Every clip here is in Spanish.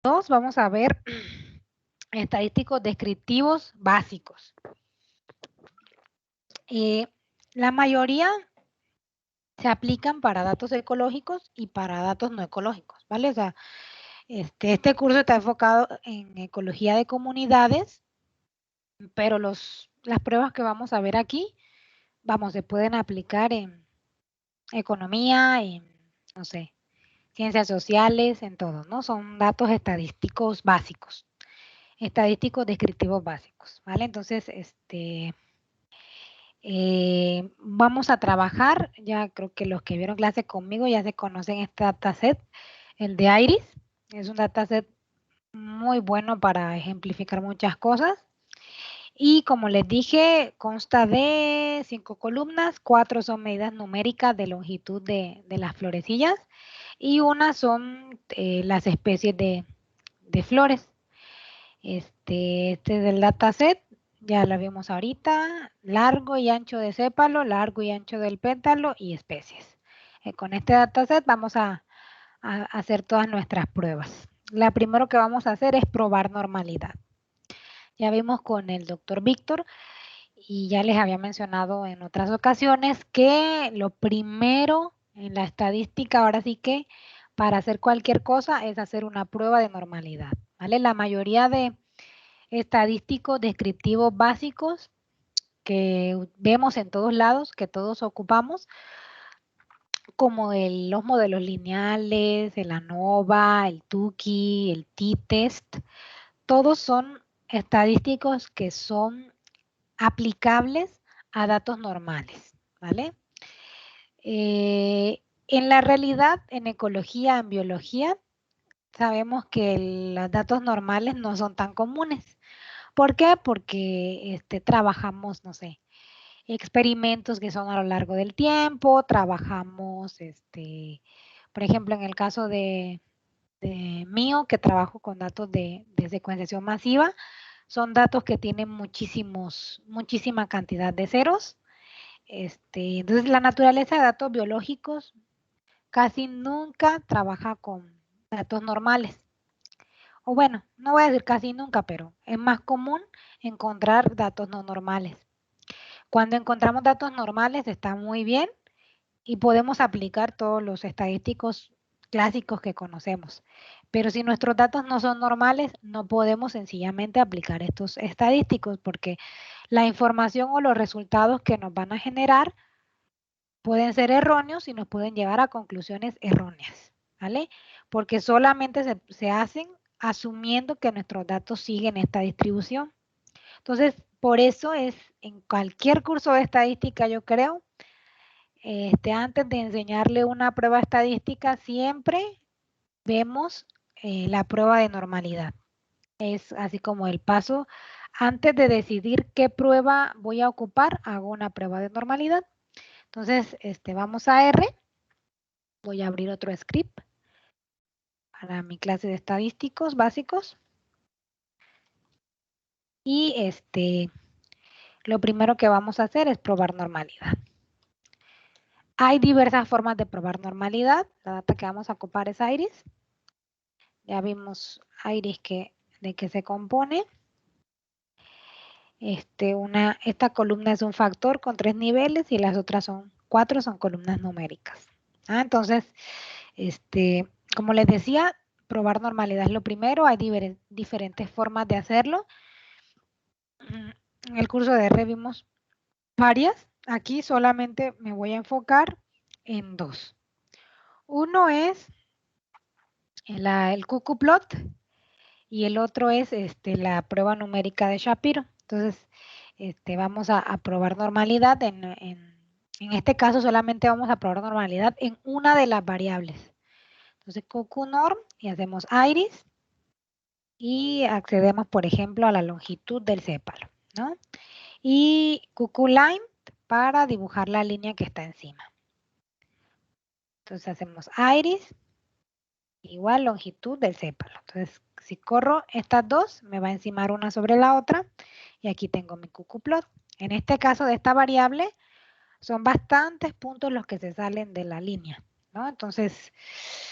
2 vamos a ver estadísticos descriptivos básicos. La mayoría se aplican para datos ecológicos y para datos no ecológicos, ¿vale? O sea, este curso está enfocado en ecología de comunidades, pero las pruebas que vamos a ver aquí, se pueden aplicar en economía, en, no sé, ciencias sociales, en todo, ¿no? Son datos estadísticos básicos, estadísticos descriptivos básicos, ¿vale? Entonces, vamos a trabajar, ya creo que los que vieron clase conmigo ya se conocen este dataset, el de IRIS, es un dataset muy bueno para ejemplificar muchas cosas. Y como les dije, consta de 5 columnas, 4 son medidas numéricas de longitud de las florecillas y una son las especies de flores. Este es el dataset, ya lo vimos ahorita, largo y ancho de sépalo, largo y ancho del pétalo y especies. Con este dataset vamos a hacer todas nuestras pruebas. La primero que vamos a hacer es probar normalidad. Ya vimos con el doctor Víctor y ya les había mencionado en otras ocasiones que lo primero en la estadística, ahora sí que para hacer cualquier cosa es hacer una prueba de normalidad, ¿vale? La mayoría de estadísticos descriptivos básicos que vemos en todos lados, que todos ocupamos, como los modelos lineales, el ANOVA, el Tukey, el t-test, todos son estadísticos que son aplicables a datos normales, ¿vale? En la realidad, en ecología, en biología, sabemos que los datos normales no son tan comunes. ¿Por qué? Porque trabajamos, no sé, experimentos que son a lo largo del tiempo, trabajamos, por ejemplo, en el caso de mío, que trabajo con datos de secuenciación masiva, son datos que tienen muchísima cantidad de ceros. Entonces, la naturaleza de datos biológicos casi nunca trabaja con datos normales. O bueno, no voy a decir casi nunca, pero es más común encontrar datos no normales. Cuando encontramos datos normales está muy bien y podemos aplicar todos los estadísticos clásicos que conocemos. Pero si nuestros datos no son normales, no podemos sencillamente aplicar estos estadísticos porque la información o los resultados que nos van a generar pueden ser erróneos y nos pueden llevar a conclusiones erróneas, ¿vale? Porque solamente se hacen asumiendo que nuestros datos siguen esta distribución. Entonces, por eso es en cualquier curso de estadística, yo creo, antes de enseñarle una prueba estadística, siempre vemos la prueba de normalidad. Es así como el paso, antes de decidir qué prueba voy a ocupar, hago una prueba de normalidad. Entonces, vamos a R. Voy a abrir otro script para mi clase de estadísticos básicos. Y lo primero que vamos a hacer es probar normalidad. Hay diversas formas de probar normalidad. La data que vamos a ocupar es IRIS. Ya vimos IRIS de qué se compone. Esta columna es un factor con 3 niveles y las otras 4 son columnas numéricas. Entonces, como les decía, probar normalidad es lo primero. Hay diferentes formas de hacerlo. En el curso de R vimos varias. Aquí solamente me voy a enfocar en 2. Uno es el cuckooplot y el otro es la prueba numérica de Shapiro. Entonces, vamos a probar normalidad. En este caso solamente vamos a probar normalidad en una de las variables. Entonces, cuckoonorm y hacemos iris y accedemos, por ejemplo, a la longitud del sépalo, ¿no? Y cuckooline para dibujar la línea que está encima. Entonces hacemos iris igual longitud del sépalo. Entonces, si corro estas dos, me va a encimar una sobre la otra y aquí tengo mi cuckooplot. En este caso de esta variable, son bastantes puntos los que se salen de la línea. ¿no? Entonces,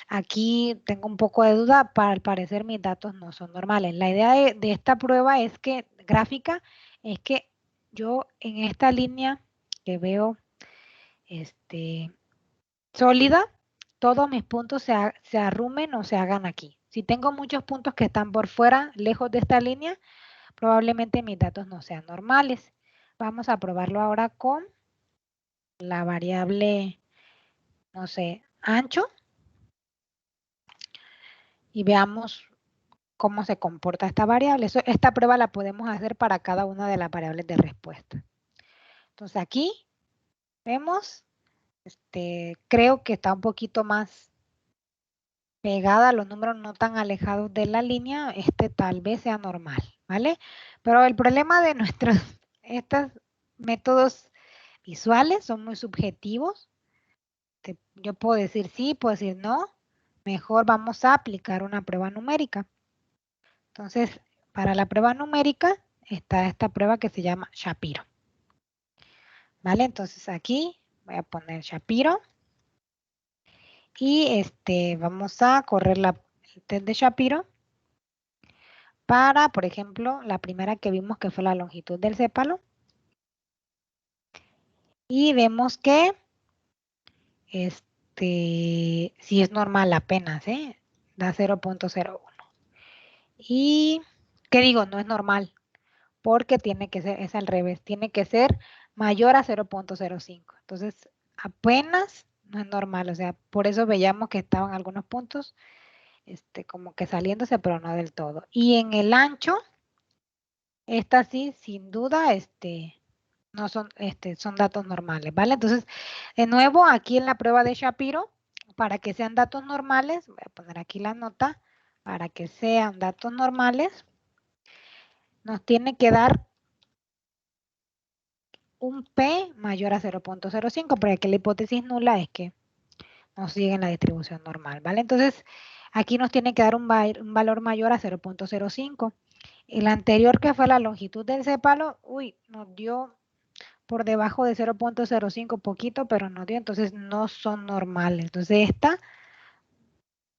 aquí tengo un poco de duda, al parecer mis datos no son normales. La idea de esta prueba es que, gráfica, es que yo en esta línea que veo sólida, todos mis puntos se arrumen o se hagan aquí. Si tengo muchos puntos que están por fuera, lejos de esta línea, probablemente mis datos no sean normales. Vamos a probarlo ahora con la variable, no sé, ancho, y veamos cómo se comporta esta variable. Esta prueba la podemos hacer para cada una de las variables de respuesta. Entonces aquí vemos, creo que está un poquito más pegada, los números no tan alejados de la línea, tal vez sea normal, ¿vale? Pero el problema de estos métodos visuales son muy subjetivos. Yo puedo decir sí, puedo decir no. Mejor vamos a aplicar una prueba numérica. Entonces, para la prueba numérica está esta prueba que se llama Shapiro. ¿Vale? Entonces aquí voy a poner Shapiro y vamos a correr el test de Shapiro para, por ejemplo, la primera que vimos que fue la longitud del sépalo. Y vemos que si es normal apenas, da 0.01. Y, ¿qué digo? No es normal, porque tiene que ser, es al revés, tiene que ser mayor a 0.05. Entonces, apenas no es normal, o sea, por eso veíamos que estaban algunos puntos como que saliéndose, pero no del todo. Y en el ancho, esta sí, sin duda, no son, son datos normales, ¿vale? Entonces, de nuevo, aquí en la prueba de Shapiro, para que sean datos normales, voy a poner aquí la nota, para que sean datos normales, nos tiene que dar un P mayor a 0.05, porque aquí la hipótesis nula es que no siguen la distribución normal, ¿vale? Entonces, aquí nos tiene que dar un valor mayor a 0.05. El anterior, que fue la longitud del sépalo, nos dio por debajo de 0.05 poquito, pero nos dio, entonces no son normales. Entonces,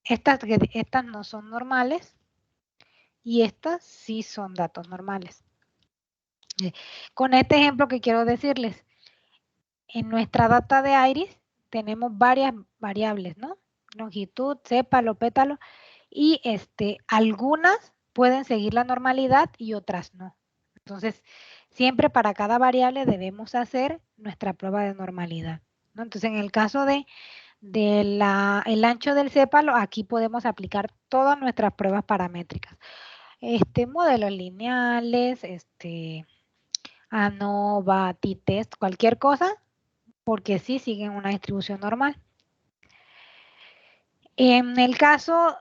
estas no son normales y estas sí son datos normales. Con este ejemplo que quiero decirles, en nuestra data de iris tenemos varias variables, ¿no? Longitud, sépalo, pétalo, y algunas pueden seguir la normalidad y otras no. Entonces, siempre para cada variable debemos hacer nuestra prueba de normalidad, ¿no? Entonces, en el caso el ancho del sépalo, aquí podemos aplicar todas nuestras pruebas paramétricas. Modelos lineales, ANOVA, t-test, cualquier cosa, porque sí siguen una distribución normal. En el caso,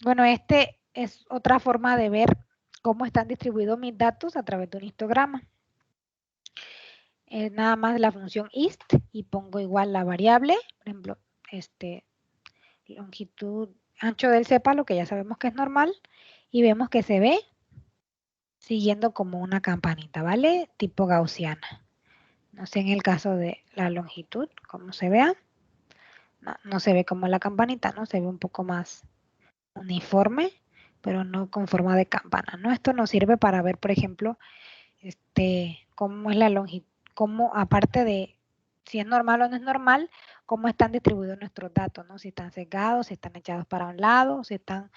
bueno, es otra forma de ver cómo están distribuidos mis datos a través de un histograma. Nada más la función ist y pongo igual la variable, por ejemplo, longitud, ancho del sépalo, que ya sabemos que es normal, y vemos que se ve siguiendo como una campanita, ¿vale? Tipo gaussiana. No sé en el caso de la longitud, cómo se vea. No se ve como la campanita, ¿no? Se ve un poco más uniforme, pero no con forma de campana, ¿no? Esto nos sirve para ver, por ejemplo, cómo es la longitud, cómo aparte de si es normal o no es normal, cómo están distribuidos nuestros datos, ¿no? Si están sesgados, si están echados para un lado, si están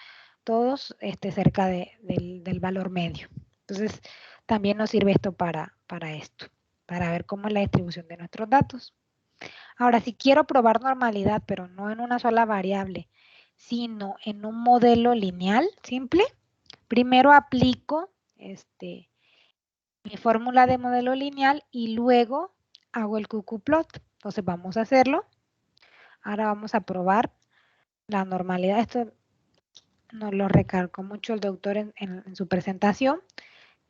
todos cerca del valor medio. Entonces, también nos sirve esto para esto, para ver cómo es la distribución de nuestros datos. Ahora, si quiero probar normalidad, pero no en una sola variable, sino en un modelo lineal simple, primero aplico mi fórmula de modelo lineal y luego hago el qqplot. Entonces vamos a hacerlo. Ahora vamos a probar la normalidad. Esto nos lo recalcó mucho el doctor en su presentación,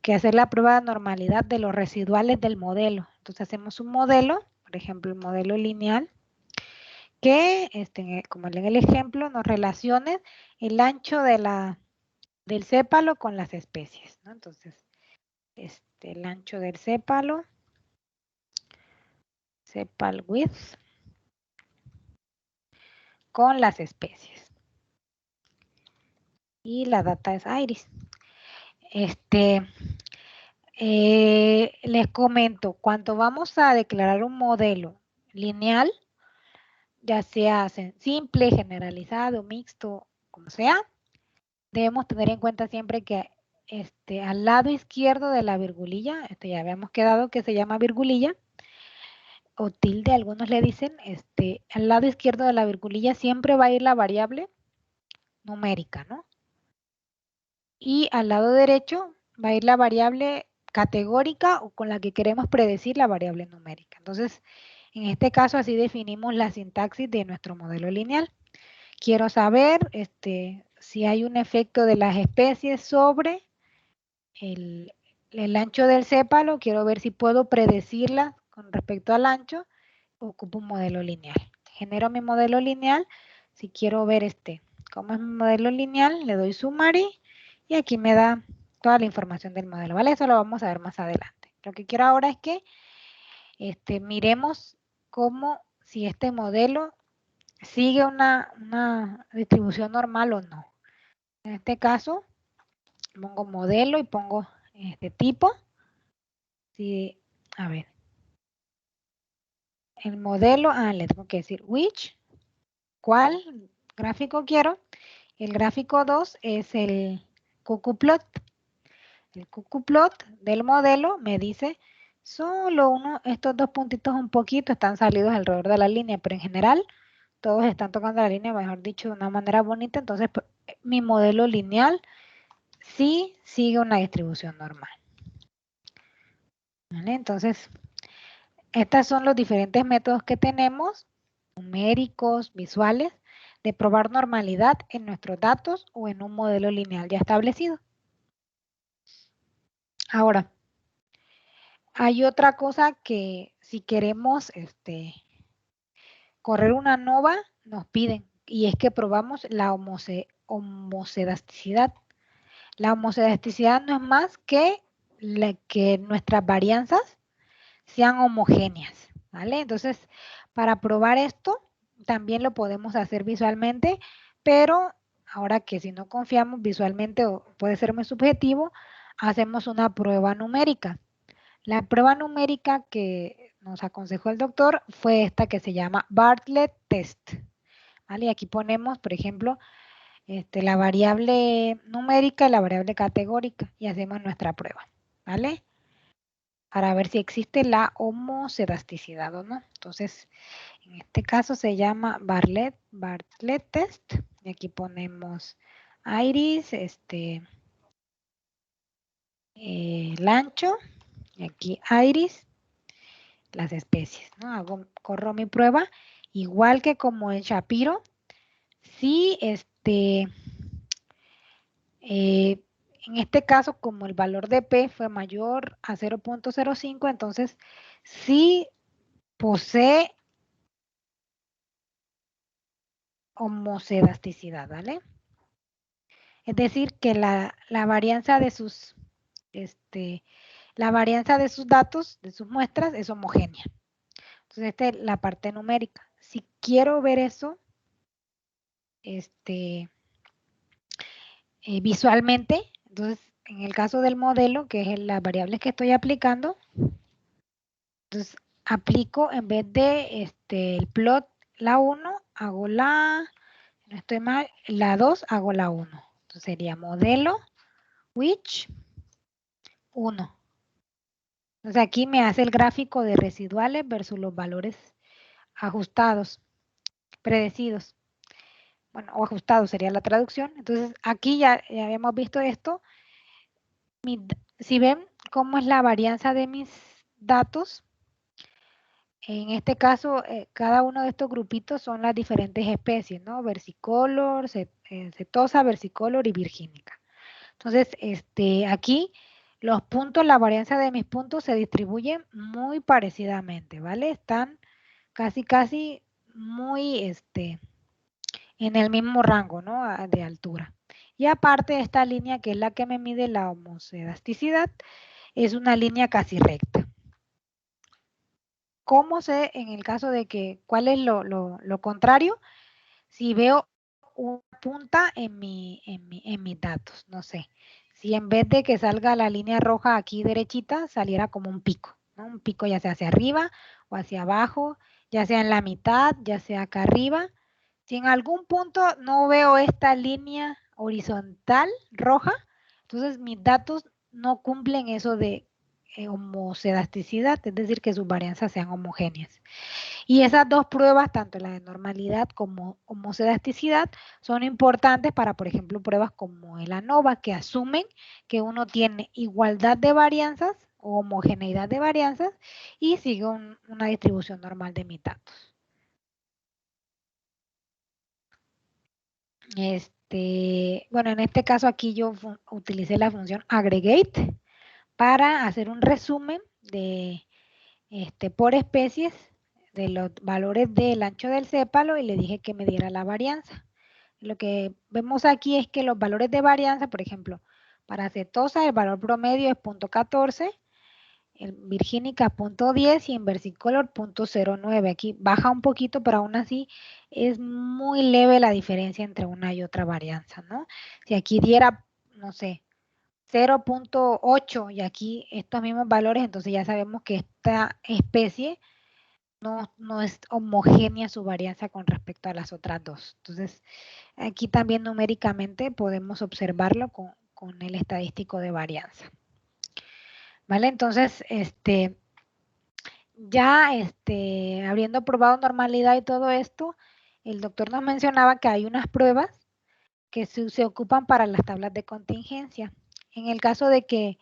que hacer la prueba de normalidad de los residuales del modelo. Entonces hacemos un modelo, por ejemplo, el modelo lineal, que, como en el ejemplo, nos relacione el ancho del sépalo con las especies, ¿no? Entonces, el ancho del sépalo, sepal width, con las especies. Y la data es Iris. Les comento, cuando vamos a declarar un modelo lineal, ya sea simple, generalizado, mixto, como sea, debemos tener en cuenta siempre que al lado izquierdo de la virgulilla, ya habíamos quedado que se llama virgulilla, o tilde, algunos le dicen, al lado izquierdo de la virgulilla siempre va a ir la variable numérica, ¿no? Y al lado derecho va a ir la variable categórica o con la que queremos predecir la variable numérica. Entonces, en este caso así definimos la sintaxis de nuestro modelo lineal. Quiero saber si hay un efecto de las especies sobre el ancho del sépalo. Quiero ver si puedo predecirla con respecto al ancho. Ocupo un modelo lineal. Genero mi modelo lineal. Si quiero ver cómo es mi modelo lineal, le doy summary y aquí me da toda la información del modelo, ¿vale? Eso lo vamos a ver más adelante. Lo que quiero ahora es que miremos cómo, si este modelo sigue una distribución normal o no. En este caso, pongo modelo y pongo este tipo. Si, a ver, el modelo, le tengo que decir which, cuál gráfico quiero. El gráfico 2 es el cuckooplot. El cuckooplot del modelo me dice solo estos dos puntitos un poquito están salidos alrededor de la línea, pero en general todos están tocando la línea, mejor dicho, de una manera bonita. Entonces, pues, mi modelo lineal sí sigue una distribución normal. ¿Vale? Entonces, estos son los diferentes métodos que tenemos, numéricos, visuales, de probar normalidad en nuestros datos o en un modelo lineal ya establecido. Ahora, hay otra cosa que si queremos correr una nova, nos piden, y es que probamos la homocedasticidad. La homocedasticidad no es más que que nuestras varianzas sean homogéneas, ¿vale? Entonces, para probar esto, también lo podemos hacer visualmente, pero ahora que si no confiamos visualmente o puede ser muy subjetivo, hacemos una prueba numérica. La prueba numérica que nos aconsejó el doctor fue esta que se llama Bartlett Test, ¿vale? Y aquí ponemos, por ejemplo, la variable numérica y la variable categórica y hacemos nuestra prueba, ¿vale? Para ver si existe la homocedasticidad o no. Entonces, en este caso se llama Bartlett Test. Y aquí ponemos iris, el ancho, y aquí iris, las especies, ¿no? Corro mi prueba, igual que como en Shapiro, si en este caso, como el valor de P fue mayor a 0.05, entonces sí posee homocedasticidad, ¿vale? Es decir, que la varianza de sus, la varianza de sus datos, de sus muestras, es homogénea. Entonces, esta es la parte numérica. Si quiero ver eso, visualmente, entonces, en el caso del modelo, que es las variables que estoy aplicando, entonces aplico en vez de el plot la 1, hago no estoy mal, la 2 hago la 1. Entonces sería modelo which 1. Entonces aquí me hace el gráfico de residuales versus los valores ajustados, predecidos. Bueno, o ajustados sería la traducción. Entonces aquí ya habíamos visto esto. Si ven cómo es la varianza de mis datos, en este caso, cada uno de estos grupitos son las diferentes especies, ¿no? Versicolor, setosa, versicolor y virgínica. Entonces, aquí los puntos, la varianza de mis puntos se distribuyen muy parecidamente, ¿vale? Están casi muy, en el mismo rango, ¿no? De altura. Y aparte, esta línea, que es la que me mide la homocedasticidad, es una línea casi recta. ¿Cómo sé en el caso de que, cuál es lo contrario? si veo una punta en mis datos, no sé. Si en vez de que salga la línea roja aquí derechita, saliera como un pico, ¿no? Un pico ya sea hacia arriba o hacia abajo, ya sea en la mitad, ya sea acá arriba. Si en algún punto no veo esta línea horizontal roja, entonces mis datos no cumplen eso de homoscedasticidad, es decir, que sus varianzas sean homogéneas. Y esas dos pruebas, tanto la de normalidad como homoscedasticidad, son importantes para, por ejemplo, pruebas como el ANOVA, que asumen que uno tiene igualdad de varianzas o homogeneidad de varianzas y sigue una distribución normal de mis datos. Bueno, en este caso aquí yo utilicé la función aggregate para hacer un resumen de por especies de los valores del ancho del sépalo y le dije que me diera la varianza. Lo que vemos aquí es que los valores de varianza, por ejemplo, para acetosa el valor promedio es 0.14, en virgínica 0.10 y en versicolor 0.09. Aquí baja un poquito, pero aún así es muy leve la diferencia entre una y otra varianza, ¿no? Si aquí diera, no sé, 0.8 y aquí estos mismos valores, entonces ya sabemos que esta especie no es homogénea su varianza con respecto a las otras dos. Entonces, aquí también numéricamente podemos observarlo con el estadístico de varianza. ¿Vale? Entonces, ya habiendo probado normalidad y todo esto, el doctor nos mencionaba que hay unas pruebas que se ocupan para las tablas de contingencia. En el caso de que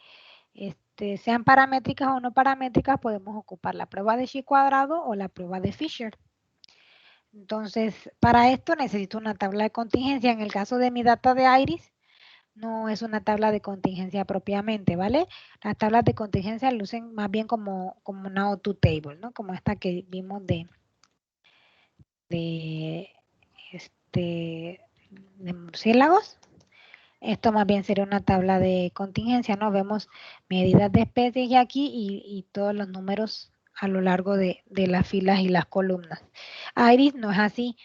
sean paramétricas o no paramétricas, podemos ocupar la prueba de Chi cuadrado o la prueba de Fisher. Entonces, para esto necesito una tabla de contingencia. En el caso de mi data de Iris, no es una tabla de contingencia propiamente, ¿vale? Las tablas de contingencia lucen más bien como una O2 table, ¿no? Como esta que vimos de, de murciélagos. Esto más bien sería una tabla de contingencia, ¿no? Vemos medidas de especies aquí y todos los números a lo largo de las filas y las columnas. Iris no es así.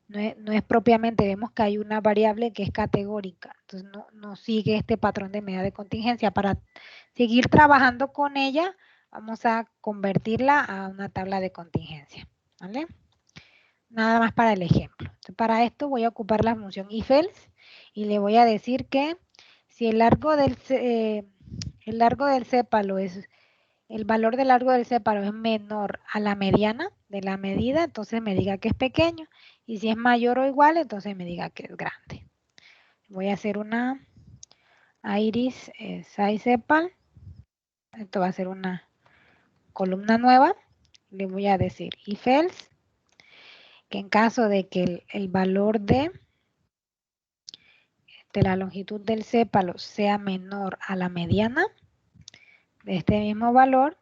No es propiamente, vemos que hay una variable que es categórica, entonces no sigue este patrón de medida de contingencia. Para seguir trabajando con ella, vamos a convertirla a una tabla de contingencia, ¿vale? Nada más para el ejemplo. Entonces, para esto voy a ocupar la función if-else y le voy a decir que si el largo del sépalo es el valor del largo del sépalo es menor a la mediana de la medida, entonces me diga que es pequeño. Y si es mayor o igual, entonces me diga que es grande. Voy a hacer una iris size sepal. Esto va a ser una columna nueva. Le voy a decir if else, que en caso de que el valor de la longitud del sépalo sea menor a la mediana de este mismo valor,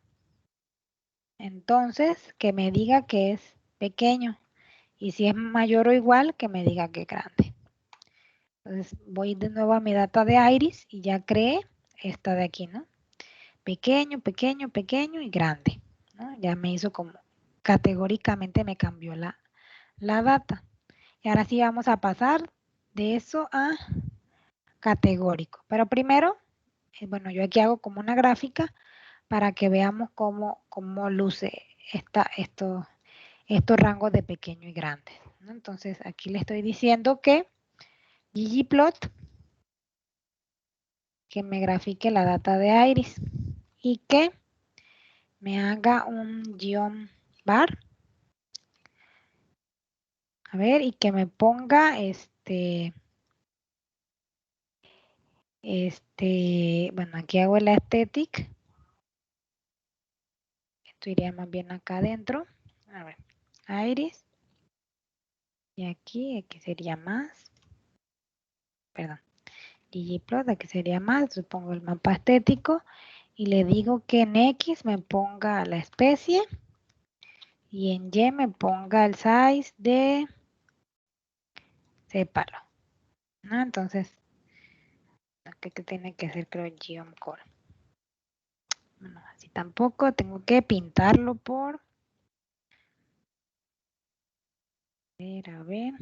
entonces que me diga que es pequeño. Y si es mayor o igual, que me diga que es grande. Entonces voy de nuevo a mi data de Iris y ya creé esta de aquí, ¿no? Pequeño, pequeño, pequeño y grande, ¿no? Ya me hizo como, categóricamente me cambió la data. Y ahora sí vamos a pasar de eso a categórico. Pero primero, bueno, yo aquí hago como una gráfica para que veamos cómo luce estos rangos de pequeño y grande, ¿no? Entonces aquí le estoy diciendo que ggplot, que me grafique la data de Iris y que me haga un guión bar, a ver, y que me ponga bueno, aquí hago el aesthetic, esto iría más bien acá adentro, a ver, Iris, y aquí sería más, perdón, ggplot, aquí sería más, supongo el mapa estético, y le digo que en X me ponga la especie, y en Y me ponga el size de sépalo, ¿no? Entonces, que tiene que ser creo geomcore. Bueno, así tampoco, tengo que pintarlo por... A ver.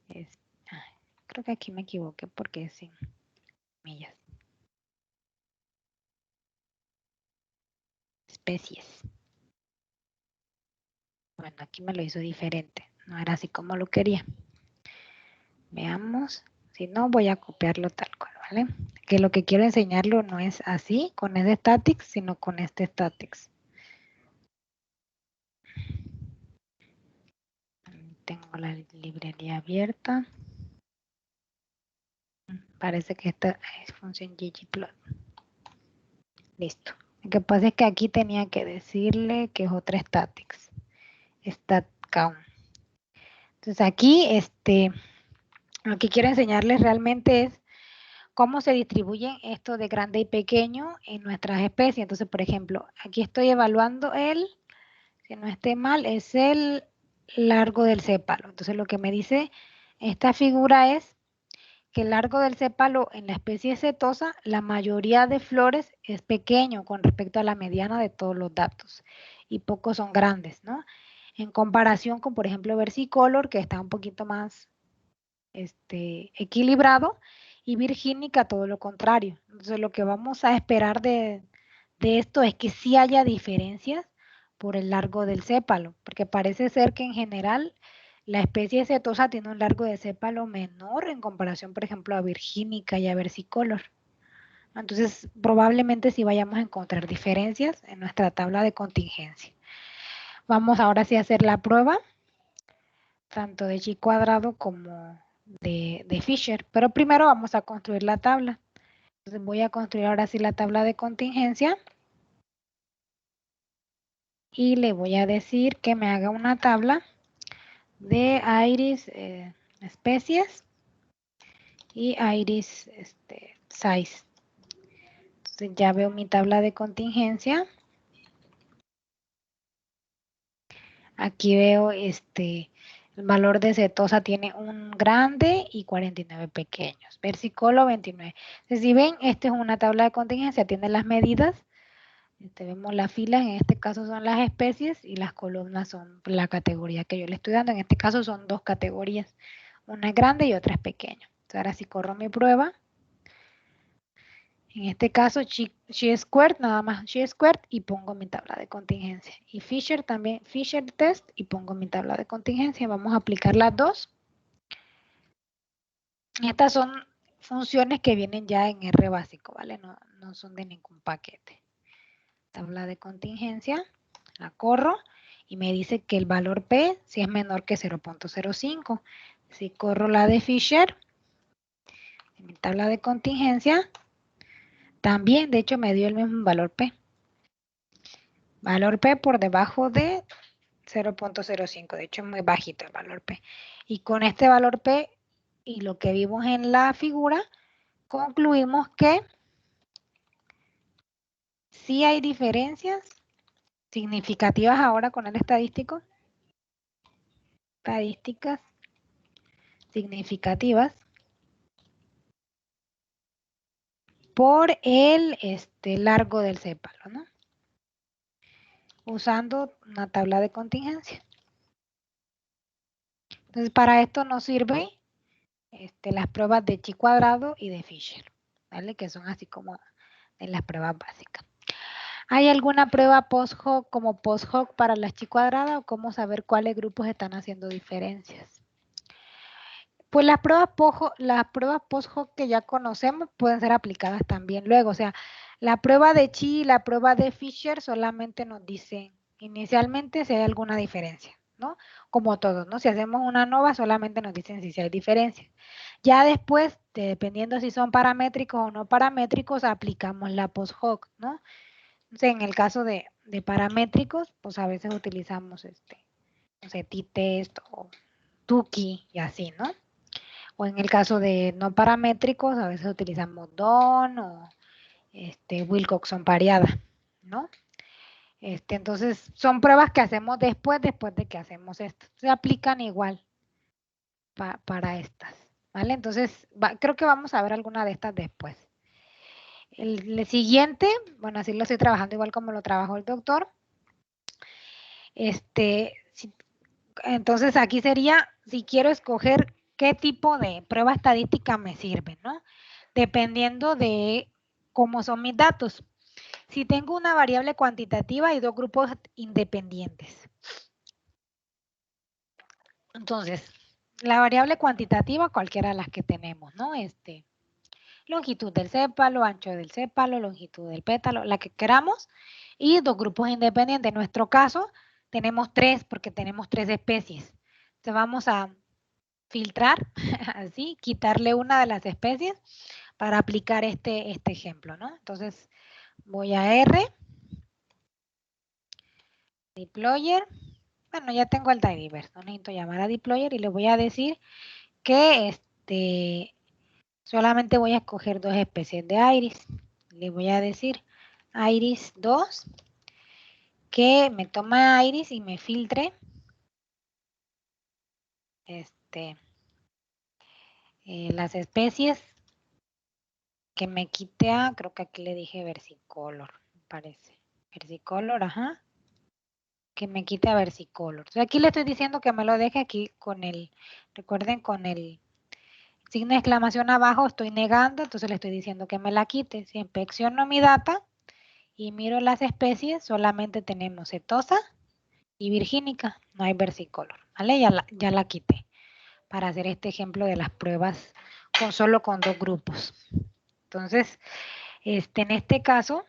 Es, creo que aquí me equivoqué porque es sin millas. Especies. Bueno, aquí me lo hizo diferente. No era así como lo quería. Veamos. Si no, voy a copiarlo tal cual, ¿vale? Que lo que quiero enseñarlo no es así, con este statics, sino con este statics. Tengo la librería abierta. Parece que esta es función ggplot. Listo. Lo que pasa es que aquí tenía que decirle que es otra statics. Stat count. Entonces aquí, lo que quiero enseñarles realmente es cómo se distribuyen esto de grande y pequeño en nuestras especies. Entonces, por ejemplo, aquí estoy evaluando si no esté mal, es el largo del sépalo. Entonces, lo que me dice esta figura es que el largo del sépalo en la especie setosa, la mayoría de flores es pequeño con respecto a la mediana de todos los datos y pocos son grandes, ¿no? En comparación con, por ejemplo, versicolor, que está un poquito más equilibrado, y virgínica todo lo contrario. Entonces lo que vamos a esperar de esto es que sí haya diferencias por el largo del sépalo, porque parece ser que en general la especie setosa tiene un largo de sépalo menor en comparación, por ejemplo, a virgínica y a versicolor. Entonces probablemente sí vayamos a encontrar diferencias en nuestra tabla de contingencia. Vamos ahora sí a hacer la prueba, tanto de chi cuadrado como de Fisher. Pero primero vamos a construir la tabla. Entonces voy a construir ahora sí la tabla de contingencia. Y le voy a decir que me haga una tabla de iris especies y iris size. Entonces ya veo mi tabla de contingencia. Aquí veo el valor de setosa tiene un grande y 49 pequeños. Versicolo 29. Entonces, si ven, esta es una tabla de contingencia, tiene las medidas. Vemos las filas, en este caso son las especies y las columnas son la categoría que yo le estoy dando. En este caso son dos categorías, una es grande y otra es pequeña. Entonces, ahora si corro mi prueba, en este caso chi-squared, nada más chi-squared y pongo mi tabla de contingencia. Y Fisher también, Fisher test y pongo mi tabla de contingencia. Vamos a aplicar las dos. Estas son funciones que vienen ya en R básico, ¿vale? No son de ningún paquete. Tabla de contingencia, la corro y me dice que el valor P si es menor que 0.05. Si corro la de Fisher, en mi tabla de contingencia, también de hecho me dio el mismo valor P. Valor P por debajo de 0.05, de hecho es muy bajito el valor P. Y con este valor P y lo que vimos en la figura, concluimos que sí hay diferencias significativas ahora con el estadístico. Estadísticas significativas por el largo del sépalo, ¿no? Usando una tabla de contingencia. Entonces, para esto nos sirve las pruebas de chi cuadrado y de Fisher, ¿vale? Que son así como en las pruebas básicas. ¿Hay alguna prueba post-hoc como post-hoc para la chi cuadrada o cómo saber cuáles grupos están haciendo diferencias? Pues las pruebas post-hoc que ya conocemos pueden ser aplicadas también luego. O sea, la prueba de Chi y la prueba de Fisher solamente nos dicen inicialmente si hay alguna diferencia, ¿no? Como todos, ¿no? Si hacemos una nova solamente nos dicen si hay diferencia. Ya después, dependiendo si son paramétricos o no paramétricos, aplicamos la post-hoc, ¿no? Entonces, en el caso de paramétricos, pues a veces utilizamos no sé, t-test o Tukey y así, ¿no? O en el caso de no paramétricos, a veces utilizamos DON o Wilcoxon pareada, ¿no? Entonces, son pruebas que hacemos después de que hacemos esto. Se aplican igual para estas, ¿vale? Entonces, creo que vamos a ver alguna de estas después. El siguiente, bueno, así lo estoy trabajando igual como lo trabajó el doctor. Entonces, aquí sería, si quiero escoger qué tipo de prueba estadística me sirve, ¿no? Dependiendo de cómo son mis datos. Si tengo una variable cuantitativa y dos grupos independientes. Entonces, la variable cuantitativa, cualquiera de las que tenemos, ¿no? Longitud del sépalo, ancho del sépalo, longitud del pétalo, la que queramos, y dos grupos independientes. En nuestro caso, tenemos tres, porque tenemos tres especies. Entonces, vamos a filtrar, así, quitarle una de las especies para aplicar este ejemplo, ¿no? Entonces, voy a R, deployer. Bueno, ya tengo el tidyverse, no necesito llamar a deployer y le voy a decir que solamente voy a escoger dos especies de iris. Le voy a decir iris 2, que me tome iris y me filtre las especies, que me quite a, creo que aquí le dije versicolor, me parece. Versicolor, ajá. Que me quite a versicolor. Entonces aquí le estoy diciendo que me lo deje aquí con el, recuerden, con el signo de exclamación abajo, estoy negando, entonces le estoy diciendo que me la quite. Si inspecciono mi data y miro las especies, solamente tenemos setosa y virgínica, no hay versicolor, ¿vale? Ya la quité para hacer este ejemplo de las pruebas solo con dos grupos. Entonces, en este caso,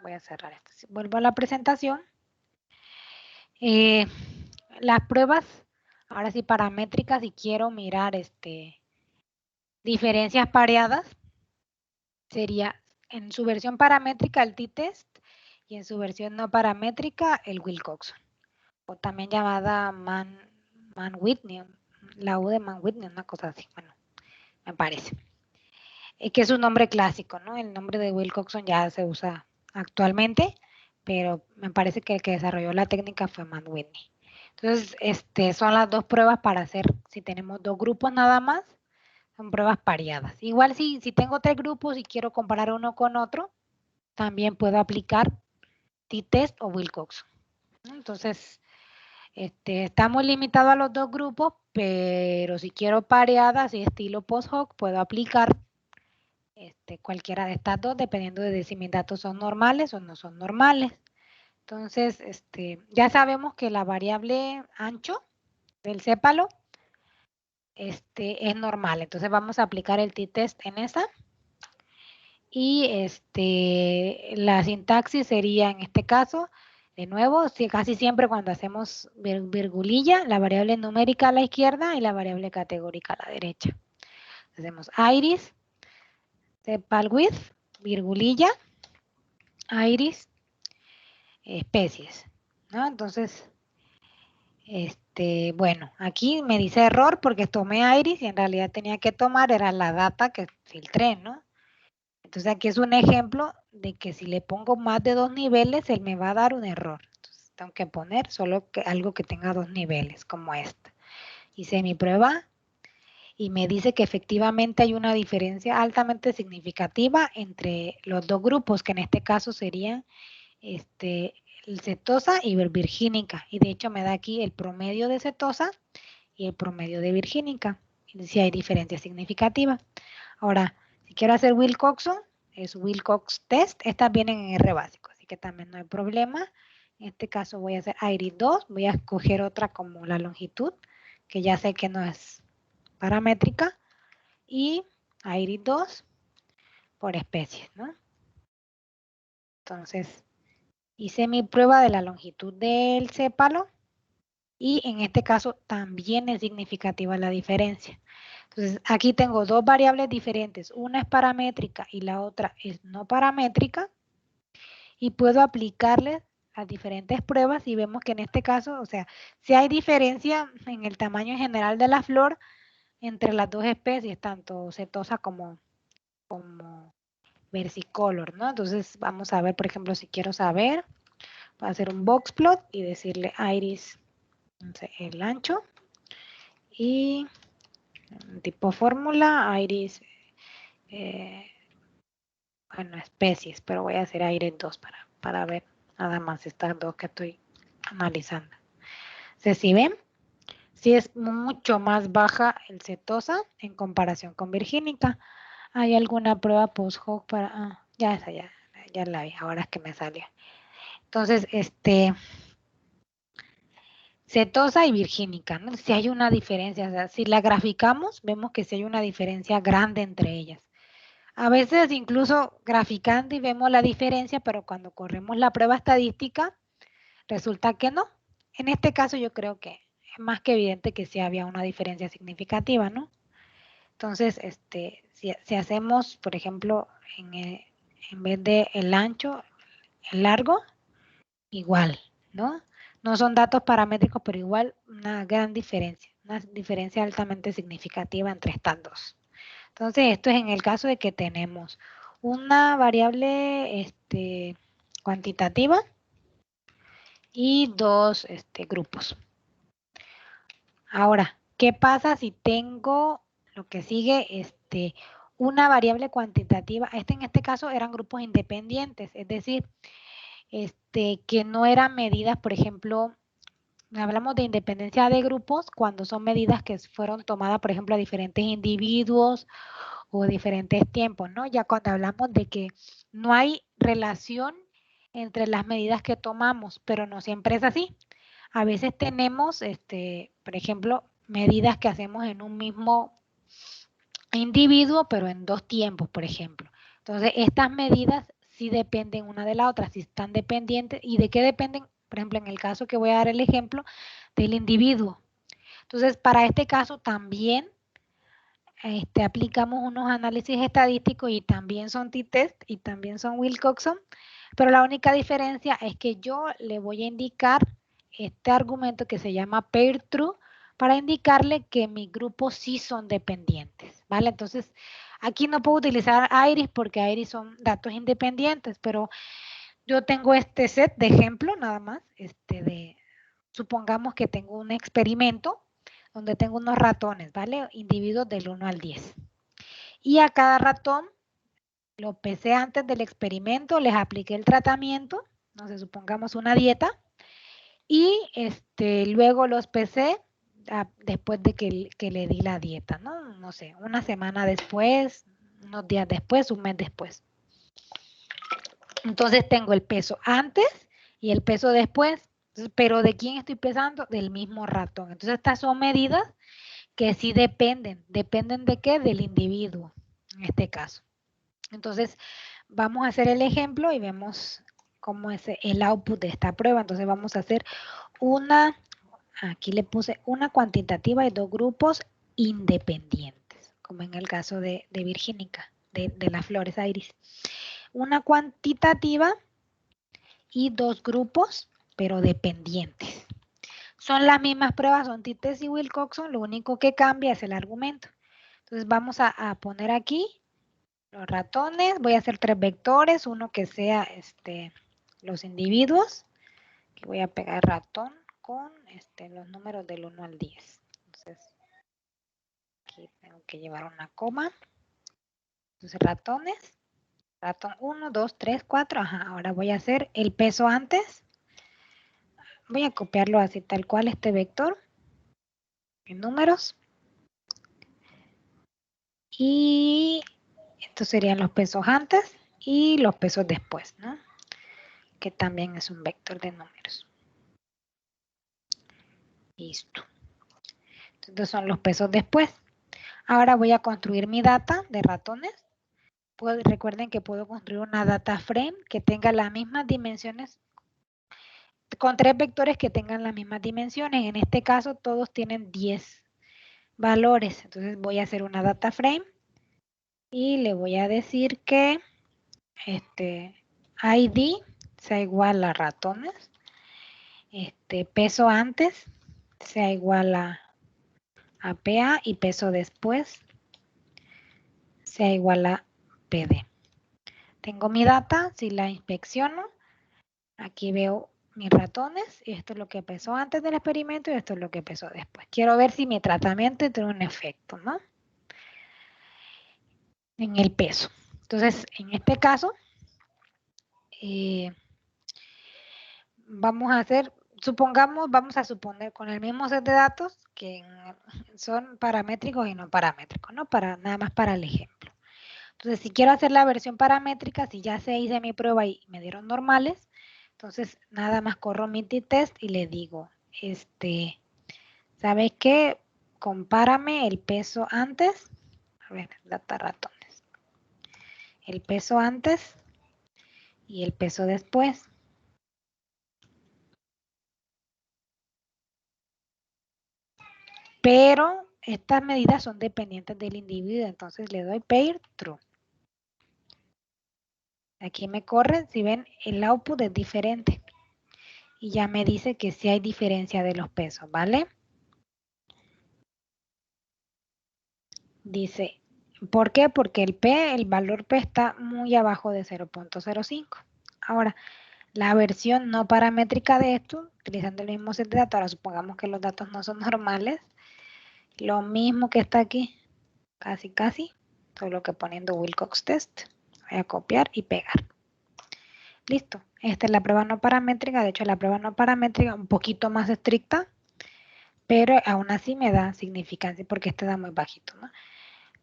voy a cerrar esto. Vuelvo a la presentación. Las pruebas, ahora sí paramétricas, si quiero mirar diferencias pareadas, sería en su versión paramétrica el t-test y en su versión no paramétrica el Wilcoxon, o también llamada Mann-Whitney, la U de Mann-Whitney, una cosa así, bueno, me parece. Que es un nombre clásico, ¿no? El nombre de Wilcoxon ya se usa actualmente, pero me parece que el que desarrolló la técnica fue Mann-Whitney. Entonces, son las dos pruebas para hacer, si tenemos dos grupos nada más, son pruebas pareadas. Igual si tengo tres grupos y quiero comparar uno con otro, también puedo aplicar t-test o Wilcoxon. Entonces, estamos limitados a los dos grupos, pero si quiero pareadas y estilo post-hoc, puedo aplicar cualquiera de estas dos, dependiendo de si mis datos son normales o no son normales. Entonces, ya sabemos que la variable ancho del sépalo es normal. Entonces vamos a aplicar el t-test en esa. Y la sintaxis sería en este caso, de nuevo, casi siempre cuando hacemos virgulilla, la variable numérica a la izquierda y la variable categórica a la derecha. Hacemos iris, sepal width, virgulilla, iris, especies, ¿no? Entonces, bueno, aquí me dice error porque tomé iris y en realidad tenía que tomar, era la data que filtré, ¿no? Entonces aquí es un ejemplo de que si le pongo más de 2 niveles, él me va a dar un error. Entonces tengo que poner solo algo que tenga 2 niveles, como esta. Hice mi prueba y me dice que efectivamente hay una diferencia altamente significativa entre los dos grupos, que en este caso serían el setosa y el virgínica. Y de hecho me da aquí el promedio de setosa y el promedio de virgínica. Y si hay diferencia significativa. Ahora, si quiero hacer Wilcoxon, es Wilcox test. Estas vienen en R básico, así que también no hay problema. En este caso voy a hacer iris 2. Voy a escoger otra como la longitud, que ya sé que no es paramétrica. Y iris 2 por especies, ¿no? Entonces, hice mi prueba de la longitud del sépalo y en este caso también es significativa la diferencia. Entonces, aquí tengo dos variables diferentes. Una es paramétrica y la otra es no paramétrica. Y puedo aplicarles a diferentes pruebas y vemos que en este caso, o sea, si hay diferencia en el tamaño general de la flor entre las dos especies, tanto setosa como versicolor, ¿no? Entonces, vamos a ver, por ejemplo, si quiero saber, voy a hacer un box plot y decirle iris, no sé, el ancho y tipo fórmula, iris, bueno, especies, pero voy a hacer iris 2 para ver nada más estas dos que estoy analizando. Entonces, si ven, sí es mucho más baja el cetosa en comparación con virgínica. ¿Hay alguna prueba post-hoc para...? Ya esa, ya la vi, ahora es que me salió. Entonces, cetosa y virgínica, ¿no? Si hay una diferencia, o sea, si la graficamos, vemos que sí hay una diferencia grande entre ellas. A veces incluso graficando y vemos la diferencia, pero cuando corremos la prueba estadística, resulta que no. En este caso yo creo que es más que evidente que sí había una diferencia significativa, ¿no? Entonces, si hacemos, por ejemplo, en vez de el ancho, el largo, igual, ¿no? No son datos paramétricos, pero igual una gran diferencia, una diferencia altamente significativa entre estas dos. Entonces, esto es en el caso de que tenemos una variable cuantitativa y dos grupos. Ahora, ¿qué pasa si tengo lo que sigue, una variable cuantitativa? En este caso eran grupos independientes, es decir, que no eran medidas, por ejemplo, hablamos de independencia de grupos cuando son medidas que fueron tomadas, por ejemplo, a diferentes individuos o diferentes tiempos, ¿no? Ya cuando hablamos de que no hay relación entre las medidas que tomamos, pero no siempre es así. A veces tenemos, por ejemplo, medidas que hacemos en un mismo individuo, pero en dos tiempos, por ejemplo. Entonces, estas medidas sí dependen una de la otra, si están dependientes. ¿Y de qué dependen? Por ejemplo, en el caso que voy a dar el ejemplo del individuo. Entonces, para este caso también aplicamos unos análisis estadísticos y también son t-test y también son Wilcoxon, pero la única diferencia es que yo le voy a indicar este argumento que se llama pair true para indicarle que mis grupos sí son dependientes, ¿vale? Entonces, aquí no puedo utilizar iris porque iris son datos independientes, pero yo tengo este set de ejemplo nada más, supongamos que tengo un experimento donde tengo unos ratones, ¿vale? Individuos del 1 al 10. Y a cada ratón lo pesé antes del experimento, les apliqué el tratamiento, no sé, supongamos una dieta, y luego los pesé después de que le di la dieta, ¿no? No sé, una semana después, unos días después, un mes después. Entonces tengo el peso antes y el peso después, pero ¿de quién estoy pesando? Del mismo ratón. Entonces estas son medidas que sí dependen. ¿Dependen de qué? Del individuo, en este caso. Entonces, vamos a hacer el ejemplo y vemos cómo es el output de esta prueba. Entonces, vamos a hacer aquí le puse una cuantitativa y dos grupos independientes, como en el caso de Virgínica, de las flores iris. Una cuantitativa y dos grupos, pero dependientes. Son las mismas pruebas, son t-test y Wilcoxon, lo único que cambia es el argumento. Entonces vamos a poner aquí los ratones, voy a hacer 3 vectores, uno que sea los individuos, que voy a pegar ratón con los números del 1 al 10. Entonces, aquí tengo que llevar una coma. Entonces, ratones, ratón 1, 2, 3, 4, ahora voy a hacer el peso antes. Voy a copiarlo así tal cual este vector en números. Y estos serían los pesos antes y los pesos después, ¿no? Que también es un vector de números. Listo. Estos son los pesos después. Ahora voy a construir mi data de ratones. Recuerden que puedo construir una data frame que tenga las mismas dimensiones, con 3 vectores que tengan las mismas dimensiones. En este caso todos tienen 10 valores. Entonces voy a hacer una data frame y le voy a decir que ID sea igual a ratones, peso antes sea igual a PA y peso después sea igual a PD. Tengo mi data, si la inspecciono, aquí veo mis ratones y esto es lo que pesó antes del experimento y esto es lo que pesó después. Quiero ver si mi tratamiento tiene un efecto, ¿no? En el peso. Entonces, en este caso, vamos a hacer supongamos, vamos a suponer con el mismo set de datos que son paramétricos y no paramétricos, ¿no? Nada más para el ejemplo. Entonces, si quiero hacer la versión paramétrica, si ya se hice mi prueba y me dieron normales, entonces nada más corro mi t-test y le digo, ¿sabes qué? Compárame el peso antes, a ver, data ratones, el peso antes y el peso después. Pero estas medidas son dependientes del individuo, entonces le doy pair true. Aquí me corre, si ven, el output es diferente. Y ya me dice que sí hay diferencia de los pesos, ¿vale? Dice, ¿por qué? Porque el valor P está muy abajo de 0.05. Ahora, la versión no paramétrica de esto, utilizando el mismo set de datos, ahora supongamos que los datos no son normales, lo mismo que está aquí, casi, solo que poniendo Wilcox test. Voy a copiar y pegar. Listo, esta es la prueba no paramétrica, de hecho la prueba no paramétrica un poquito más estricta, pero aún así me da significancia porque este da muy bajito, ¿no?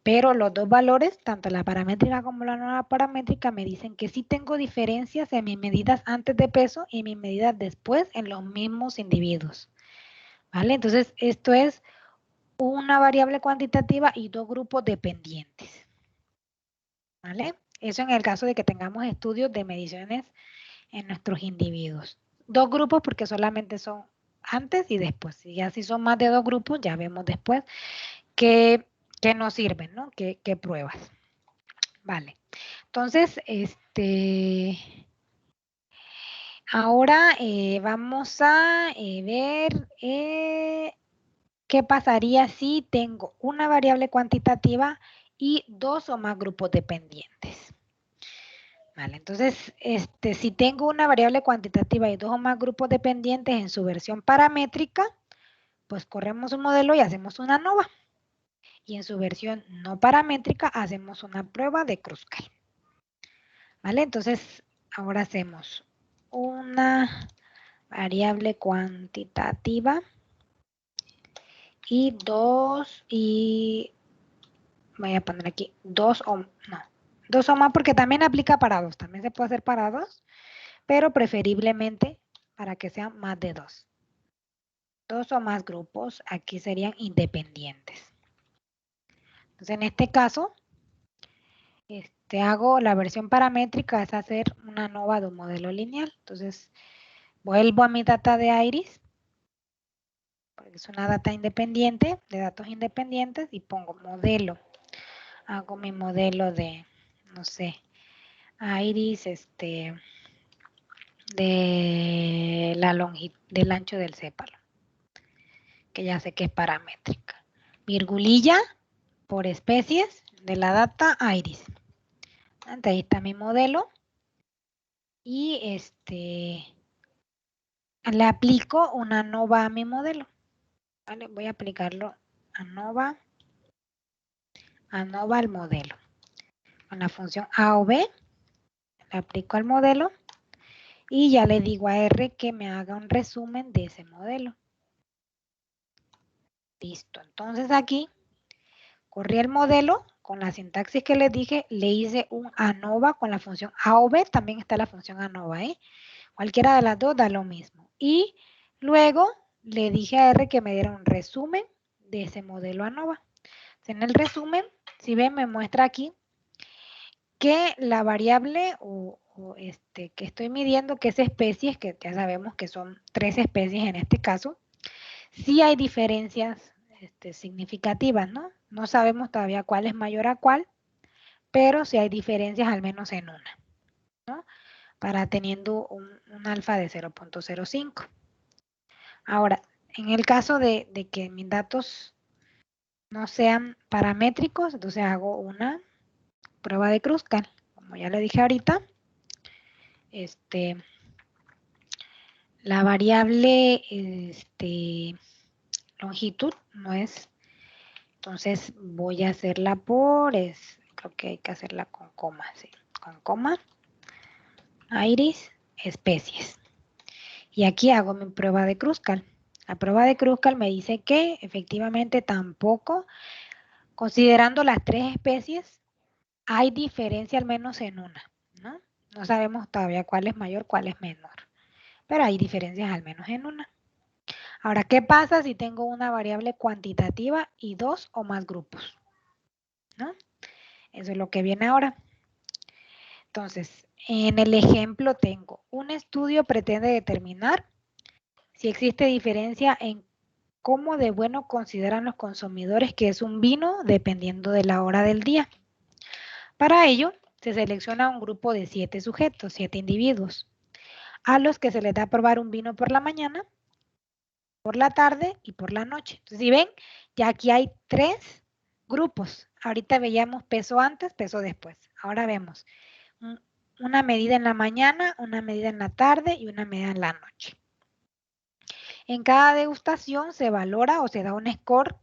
Pero los dos valores, tanto la paramétrica como la no paramétrica, me dicen que sí tengo diferencias en mis medidas antes de peso y mis medidas después en los mismos individuos. ¿Vale? Entonces, esto es una variable cuantitativa y dos grupos dependientes. ¿Vale? Eso en el caso de que tengamos estudios de mediciones en nuestros individuos. Dos grupos porque solamente son antes y después. Y ya si son más de dos grupos, ya vemos después qué nos sirven, ¿no? ¿Qué pruebas? Vale. Entonces, ahora vamos a ver qué pasaría si tengo una variable cuantitativa y dos o más grupos dependientes. Vale, entonces, si tengo una variable cuantitativa y dos o más grupos dependientes en su versión paramétrica, pues corremos un modelo y hacemos una ANOVA. Y en su versión no paramétrica hacemos una prueba de Kruskal. ¿Vale? Entonces, ahora hacemos una variable cuantitativa y voy a poner aquí dos o más porque también aplica para dos, también se puede hacer para dos, pero preferiblemente para que sean más de dos. Dos o más grupos aquí serían independientes. Entonces, en este caso, hago la versión paramétrica, es hacer una ANOVA de un modelo lineal. Entonces, vuelvo a mi data de Iris, porque es una data independiente, de datos independientes, y pongo modelo. Hago mi modelo de, no sé, Iris, de la longitud, del ancho del sépalo, que ya sé que es paramétrica. Virgulilla por especies de la data Iris. Ahí está mi modelo. Y le aplico una ANOVA a mi modelo. ¿Vale? Voy a aplicarlo ANOVA al modelo. Con la función A o B, le aplico al modelo y ya le digo a R que me haga un resumen de ese modelo. Listo. Entonces aquí corrí el modelo con la sintaxis que les dije, le hice un ANOVA con la función A o B, también está la función ANOVA, ¿eh? Cualquiera de las dos da lo mismo. Y luego le dije a R que me diera un resumen de ese modelo ANOVA. En el resumen, si ven, me muestra aquí que la variable que estoy midiendo, que es especies, que ya sabemos que son 3 especies en este caso, sí hay diferencias significativas, ¿no? No sabemos todavía cuál es mayor a cuál, pero sí hay diferencias al menos en una, ¿no? Para teniendo un alfa de 0.05. Ahora, en el caso de que mis datos no sean paramétricos, entonces hago una prueba de Kruskal. Como ya le dije ahorita, la variable longitud no es, entonces voy a hacerla creo que hay que hacerla con coma, sí, con coma, Iris, especies. Y aquí hago mi prueba de Kruskal. La prueba de Kruskal me dice que efectivamente tampoco, considerando las tres especies, hay diferencia al menos en una, ¿no? No sabemos todavía cuál es mayor, cuál es menor, pero hay diferencias al menos en una. Ahora, ¿qué pasa si tengo una variable cuantitativa y dos o más grupos? ¿No? Eso es lo que viene ahora. Entonces, en el ejemplo tengo, un estudio pretende determinar si existe diferencia en cómo de bueno consideran los consumidores que es un vino dependiendo de la hora del día. Para ello, se selecciona un grupo de 7 sujetos, 7 individuos, a los que se les da a probar un vino por la mañana, por la tarde y por la noche. Entonces, si ven, ya aquí hay 3 grupos. Ahorita veíamos peso antes, peso después. Ahora vemos una medida en la mañana, una medida en la tarde y una medida en la noche. En cada degustación se valora o se da un score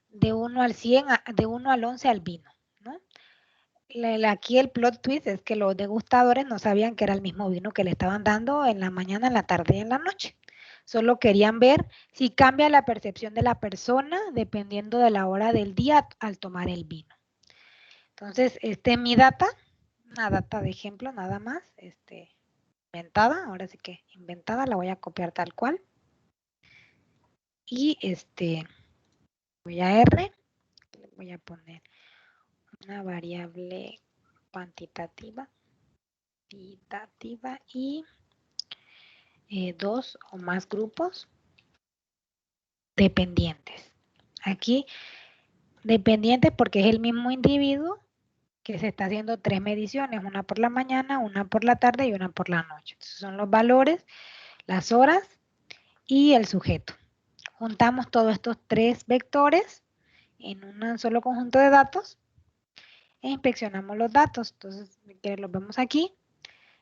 de 1 al 100, de 1 al 11 al vino, ¿no? Aquí el plot twist es que los degustadores no sabían que era el mismo vino que le estaban dando en la mañana, en la tarde y en la noche. Solo querían ver si cambia la percepción de la persona dependiendo de la hora del día al tomar el vino. Entonces, este es mi data, una data de ejemplo nada más, inventada, ahora sí que inventada, la voy a copiar tal cual. Y voy a R, le voy a poner una variable cuantitativa y dos o más grupos dependientes. Aquí dependientes porque es el mismo individuo que se está haciendo 3 mediciones, una por la mañana, una por la tarde y una por la noche. Entonces son los valores, las horas y el sujeto. Juntamos todos estos 3 vectores en un solo conjunto de datos e inspeccionamos los datos. Entonces, los vemos aquí.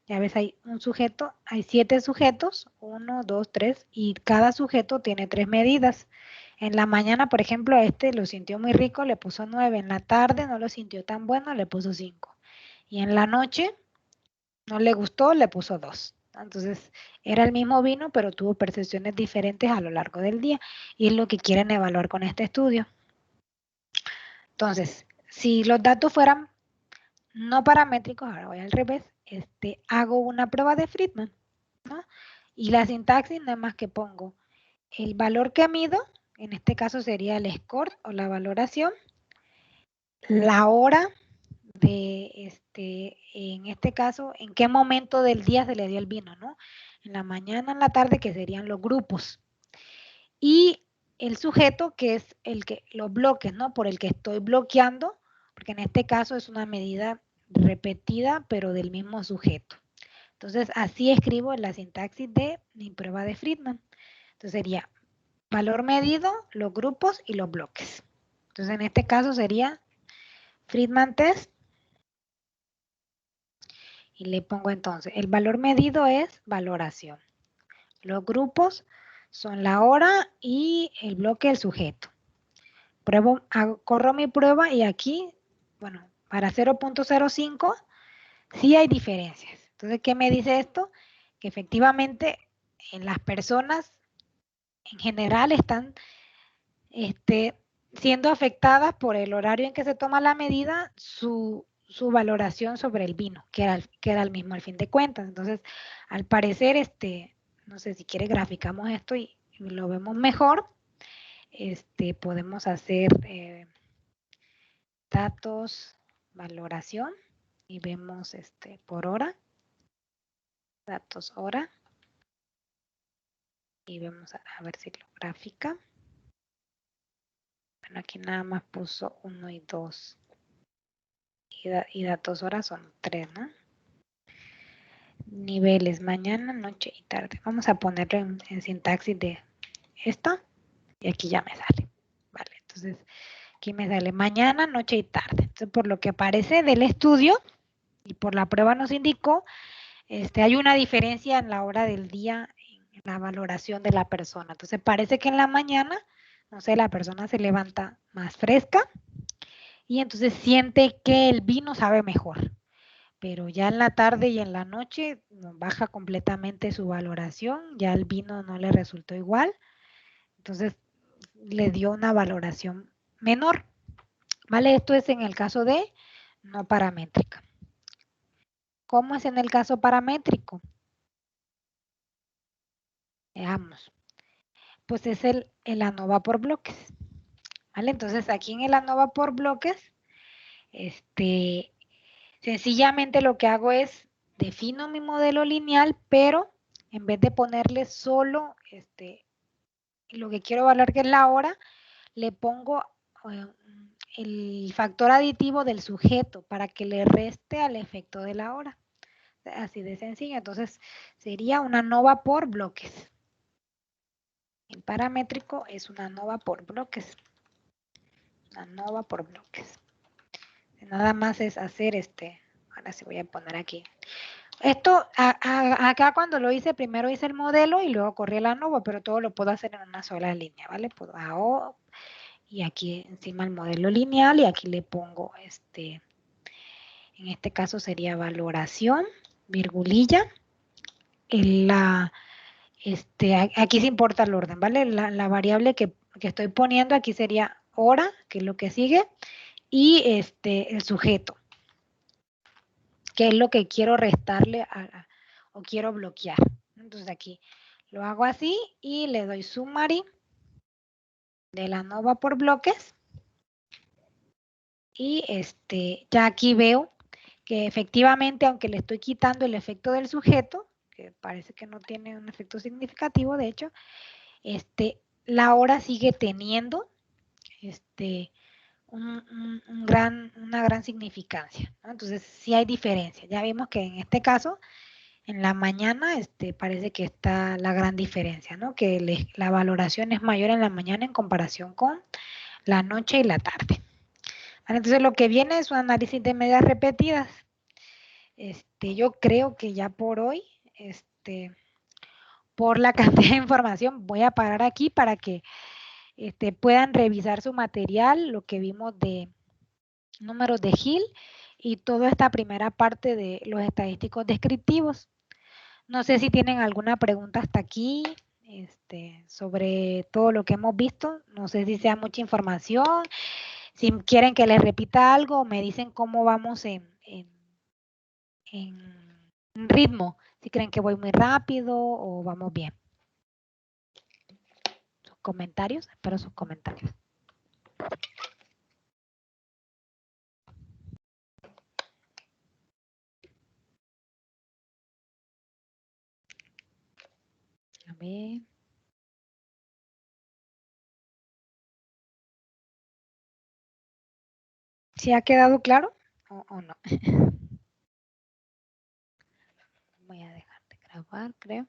Ya ves, hay un sujeto, hay 7 sujetos, 1, 2, 3, y cada sujeto tiene 3 medidas. En la mañana, por ejemplo, lo sintió muy rico, le puso 9. En la tarde no lo sintió tan bueno, le puso 5. Y en la noche no le gustó, le puso 2. Entonces, era el mismo vino, pero tuvo percepciones diferentes a lo largo del día. Y es lo que quieren evaluar con este estudio. Entonces, si los datos fueran no paramétricos, ahora voy al revés, hago una prueba de Friedman, ¿no? Y la sintaxis nada más que pongo el valor que mido, en este caso sería el score o la valoración, la hora de, en este caso, en qué momento del día se le dio el vino, ¿no? En la mañana, en la tarde, que serían los grupos. Y el sujeto, que es los bloques, ¿no? Por el que estoy bloqueando, porque en este caso es una medida repetida, pero del mismo sujeto. Entonces, así escribo la sintaxis de mi prueba de Friedman. Entonces sería valor medido, los grupos y los bloques. Entonces, en este caso sería Friedman test. Y le pongo entonces, el valor medido es valoración. Los grupos son la hora y el bloque el sujeto. Corro mi prueba y aquí, bueno, para 0.05 sí hay diferencias. Entonces, ¿qué me dice esto? Que efectivamente en las personas en general están siendo afectadas por el horario en que se toma la medida, su valoración sobre el vino, que era el mismo al fin de cuentas. Entonces, al parecer, no sé si quiere graficamos esto y lo vemos mejor. Podemos hacer datos, valoración y vemos por hora, datos hora y vemos a ver si lo gráfica. Bueno, aquí nada más puso 1 y 2 y datos hora son 3, ¿no? Niveles mañana, noche y tarde. Vamos a ponerlo en sintaxis de esto y aquí ya me sale. Vale, entonces aquí me sale mañana, noche y tarde. Entonces, por lo que aparece del estudio y por la prueba nos indicó, hay una diferencia en la hora del día, en la valoración de la persona. Entonces, parece que en la mañana, no sé, la persona se levanta más fresca y entonces siente que el vino sabe mejor. pero ya en la tarde y en la noche baja completamente su valoración, ya el vino no le resultó igual, entonces le dio una valoración menor, ¿vale? Esto es en el caso de no paramétrica. ¿Cómo es en el caso paramétrico? Veamos. Pues es el ANOVA por bloques, ¿vale? Entonces aquí en el ANOVA por bloques, sencillamente lo que hago es defino mi modelo lineal, pero en vez de ponerle solo lo que quiero evaluar, que es la hora, le pongo eh, el factor aditivo del sujeto para que le reste al efecto de la hora. Así de sencillo. Entonces sería una ANOVA por bloques. El paramétrico es una ANOVA por bloques. Una ANOVA por bloques. Nada más es hacer ahora sí voy a poner aquí. Esto, acá cuando lo hice, primero hice el modelo y luego corrí la ANOVA, pero todo lo puedo hacer en una sola línea, ¿vale? Puedo AO y aquí encima el modelo lineal y aquí le pongo en este caso sería valoración, virgulilla, aquí se importa el orden, ¿vale? La variable que estoy poniendo aquí sería hora, que es lo que sigue, y el sujeto, que es lo que quiero restarle o quiero bloquear. Entonces aquí lo hago así y le doy summary de la ANOVA por bloques. Y ya aquí veo que efectivamente, aunque le estoy quitando el efecto del sujeto, que parece que no tiene un efecto significativo, de hecho, la hora sigue teniendo una gran significancia, ¿no? Entonces sí hay diferencia. Ya vimos que en este caso, en la mañana, parece que está la gran diferencia, ¿no? Que la valoración es mayor en la mañana en comparación con la noche y la tarde. ¿Vale? Entonces lo que viene es un análisis de medias repetidas. Yo creo que ya por hoy, por la cantidad de información, voy a parar aquí para que puedan revisar su material, lo que vimos de números de Hill y toda esta primera parte de los estadísticos descriptivos. No sé si tienen alguna pregunta hasta aquí sobre todo lo que hemos visto. No sé si sea mucha información. Si quieren que les repita algo, me dicen cómo vamos en ritmo. Si creen que voy muy rápido o vamos bien. Sus comentarios, espero sus comentarios. A ver. ¿Sí ha quedado claro o no? Voy a dejar de grabar, creo.